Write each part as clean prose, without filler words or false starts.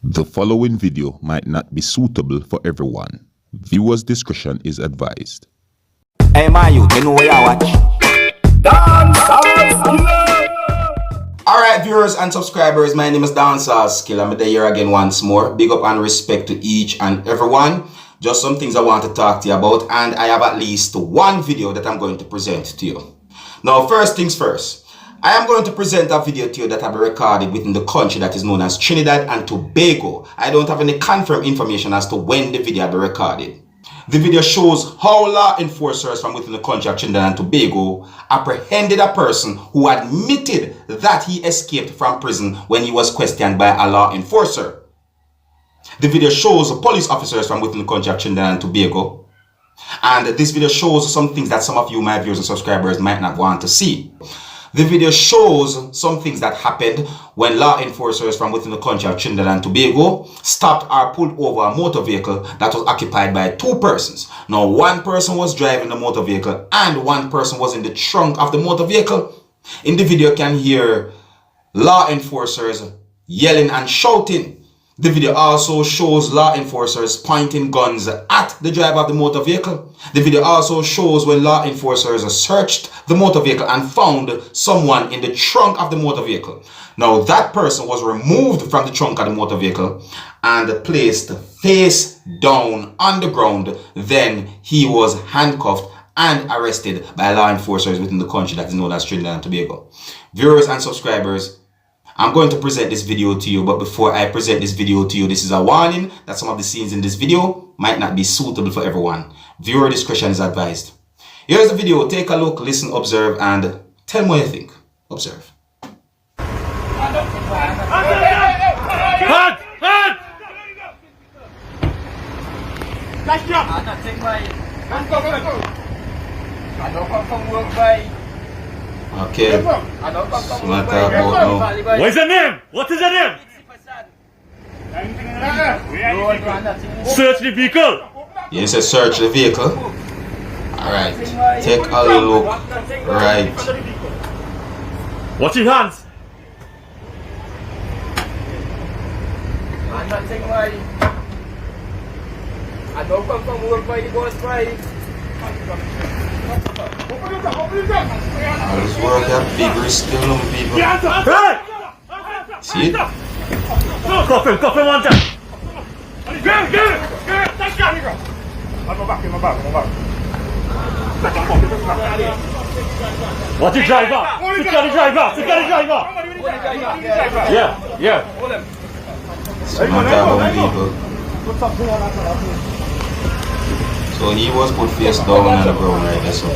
The following video might not be suitable for everyone. Viewers' discretion is advised. Hey my youth, you know what I watch? Dancehall Skilla! Alright viewers and subscribers, my name is Dancehall Skilla. I'm here again once more. Big up and respect to each and everyone. Just some things I want to talk to you about, and I have at least one video that I'm going to present to you. Now first things first. I am going to present a video to you that I've recorded within the country that is known as Trinidad and Tobago. I don't have any confirmed information as to when the video will be recorded. The video shows how law enforcers from within the country of Trinidad and Tobago apprehended a person who admitted that he escaped from prison when he was questioned by a law enforcer. The video shows police officers from within the country of Trinidad and Tobago. And this video shows some things that some of you, my viewers and subscribers, might not want to see. The video shows some things that happened when law enforcers from within the country of Trinidad and Tobago stopped or pulled over a motor vehicle that was occupied by two persons. Now, one person was driving the motor vehicle and one person was in the trunk of the motor vehicle. In the video, you can hear law enforcers yelling and shouting. The video also shows law enforcers pointing guns at the driver of the motor vehicle. The video also shows when law enforcers searched the motor vehicle and found someone in the trunk of the motor vehicle. Now that person was removed from the trunk of the motor vehicle and placed face down on the ground. Then he was handcuffed and arrested by law enforcers within the country that is known as Trinidad and Tobago. Viewers and subscribers, I'm going to present this video to you, but before I present this video to you, this is a warning that some of the scenes in this video might not be suitable for everyone. Viewer discretion is advised. Here's the video. Take a look, listen, observe, and tell me what you think. Observe. Okay, so what about what is the name? What is the name? Search the vehicle. You said search the vehicle. Alright, take a look. Right. Watch your hands. I don't come from work by the boss by. All this work have big risk to them people. Hey! See it? Cuff him one time. Watch your driver. Secure the driver. Yeah. So not that people. So he was put face down on the ground right there, so.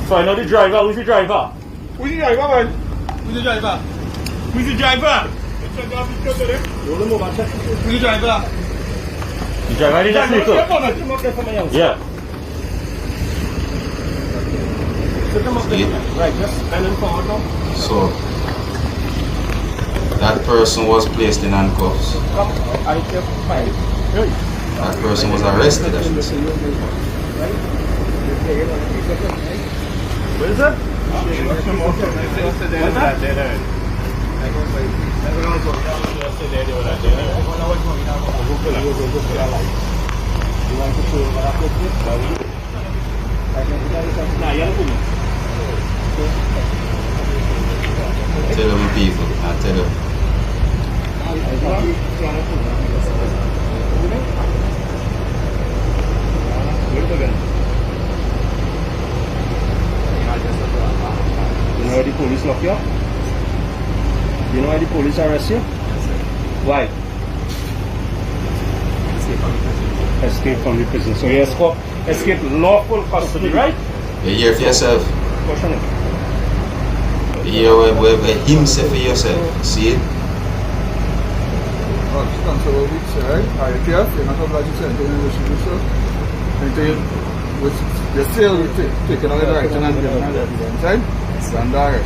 So I know the driver. Who's the driver? Who's the driver, man? Who's the driver? Who's the driver? Who's the driver? The driver in the vehicle. Yeah. Right, just stand in forward now. So that person was placed in handcuffs. That person was arrested, I should say. What is that? Tell them people, I tell them. You know why the police lock you up? You know why the police arrest you? Why? Escape from the prison. So you escape lawful custody, right? You're here for yourself. Question it. You're here himself for yourself. See it? You're still taking on the direction and right? Stand there.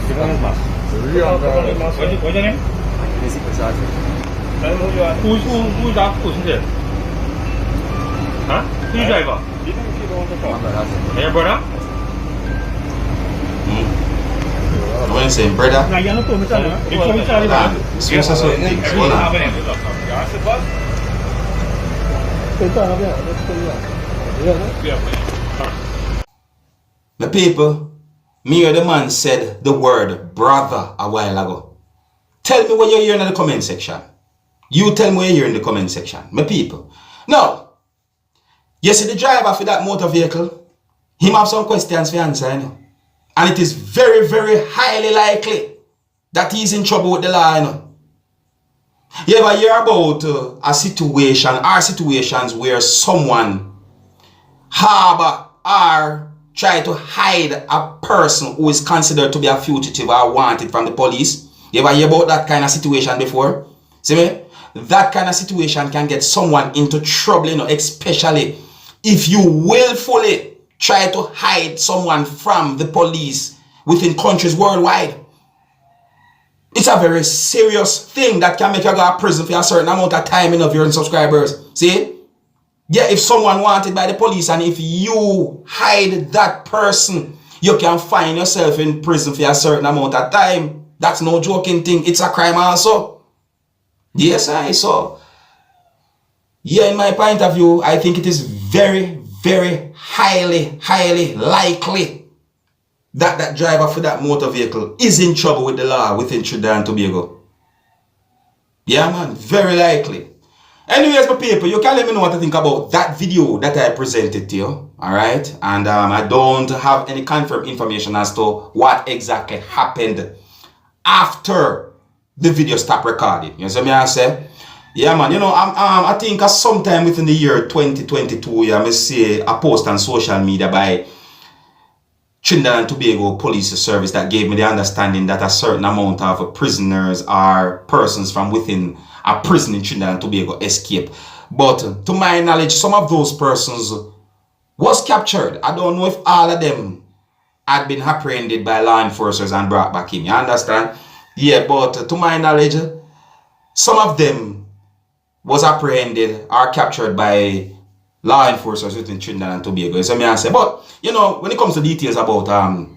What's your name? Tell me who you are. Who's that? Who's there? Huh? Who's your driver? Your brother? What you saying, brother? No, you don't tell me, Charlie. You tell me, Charlie. Serious or something? What happened? The people, me or the man said the word brother a while ago. Tell me what you're hearing in the comment section. You tell me what you're hearing in the comment section. My people. Now, you see the driver for that motor vehicle, him have some questions for answer, you know? And it is very, very highly likely that he's in trouble with the law, you know? You ever hear about a situation or situations where someone harbor or try to hide a person who is considered to be a fugitive or wanted from the police? You ever hear about that kind of situation before? See me? That kind of situation can get someone into trouble, you know, especially if you willfully try to hide someone from the police within countries worldwide. It's a very serious thing that can make you go to prison for a certain amount of time in your subscribers. See? Yeah, if someone wanted by the police and if you hide that person, you can find yourself in prison for a certain amount of time. That's no joking thing. It's a crime also. Yes, I saw. Yeah, in my point of view, I think it is very, very highly likely that that driver for that motor vehicle is in trouble with the law within Trinidad and Tobago. Yeah, man, very likely. Anyways, my people, you can let me know what you think about that video that I presented to you. Alright? And I don't have any confirmed information as to what exactly happened after the video stopped recording. You see me I say? Yeah, man, you know, I think sometime within the year 2022, yeah, I see a post on social media by Trinidad and Tobago Police Service that gave me the understanding that a certain amount of prisoners are persons from within a prison in Trinidad and Tobago escape. But to my knowledge, some of those persons was captured. I don't know if all of them had been apprehended by law enforcers and brought back in. You understand? Yeah, but to my knowledge, some of them was apprehended or captured by law enforcers within Trinidad and Tobago. So me I say, but you know, when it comes to details about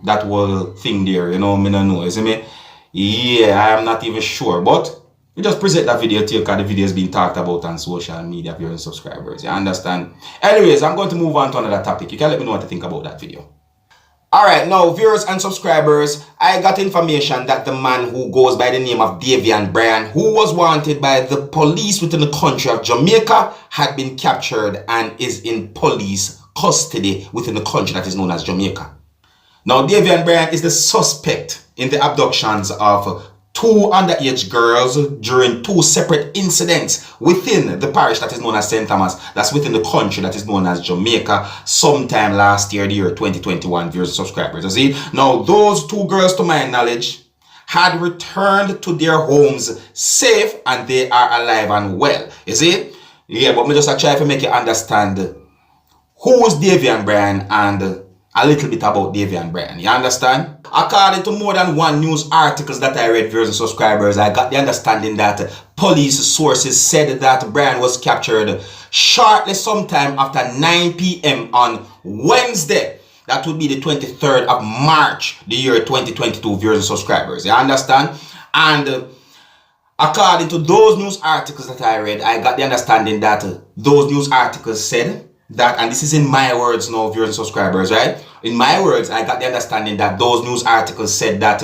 that whole thing there, you know, me don't know. You see me? Yeah, I am not even sure. But we just present that video to you because the video is being talked about on social media for your subscribers. You understand? Anyways, I'm going to move on to another topic. You can let me know what you think about that video. Alright, now viewers and subscribers, I got information that the man who goes by the name of Davian Bryan, who was wanted by the police within the country of Jamaica, had been captured and is in police custody within the country that is known as Jamaica. Now, Davian Bryan is the suspect in the abductions of two underage girls during two separate incidents within the parish that is known as St. Thomas, that's within the country that is known as Jamaica, sometime last year, the year 2021, viewers and subscribers. You see, now those two girls, to my knowledge, had returned to their homes safe and they are alive and well. You see? Yeah, but me just try to make you understand who is Davian Bryan and a little bit about Davian Bryan. You understand? According to more than one news articles that I read, viewers and subscribers, I got the understanding that police sources said that Bryan was captured shortly sometime after 9 p.m. on Wednesday. That would be the 23rd of March, the year 2022, viewers and subscribers. You understand? And according to those news articles that I read, I got the understanding that those news articles said that, and this is in my words now, viewers and subscribers, right? In my words, I got the understanding that those news articles said that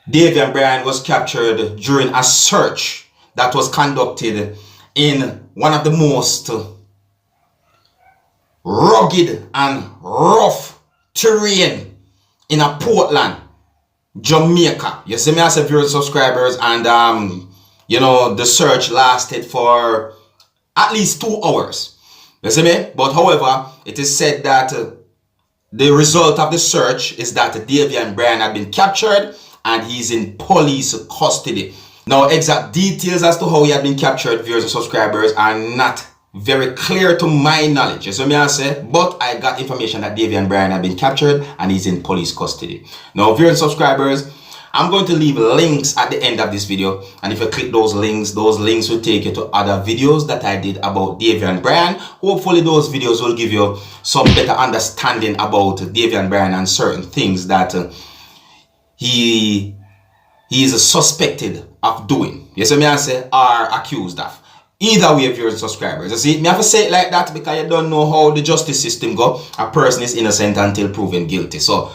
Davian Bryan was captured during a search that was conducted in one of the most rugged and rough terrain in a Portland, Jamaica. You see me as a viewers and subscribers, and you know, the search lasted for at least 2 hours. You see me? But however, it is said that the result of the search is that Davian Bryan had been captured and he's in police custody. Now, exact details as to how he had been captured, viewers and subscribers, are not very clear to my knowledge. You see me I say? But I got information that Davian Bryan had been captured and he's in police custody. Now, viewers and subscribers, I'm going to leave links at the end of this video, and if you click those links will take you to other videos that I did about Davian Bryan. Hopefully those videos will give you some better understanding about Davian Bryan and certain things that he is suspected of doing. You see me I say, or accused of. Either way, if you're subscribers, you see, me have to say it like that because you don't know how the justice system go. A person is innocent until proven guilty. So,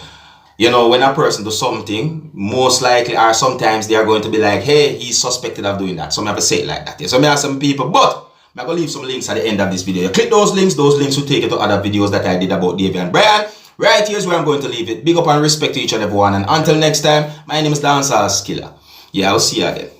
you know, when a person does something, most likely, or sometimes they are going to be like, hey, he's suspected of doing that. So, me have to say it like that. Yeah. So, me have some people, but I'm going to leave some links at the end of this video. You click those links will take you to other videos that I did about Davian Bryan. Right here's where I'm going to leave it. Big up and respect to each and everyone. And until next time, my name is Dancehall Skilla. Yeah, I'll see you again.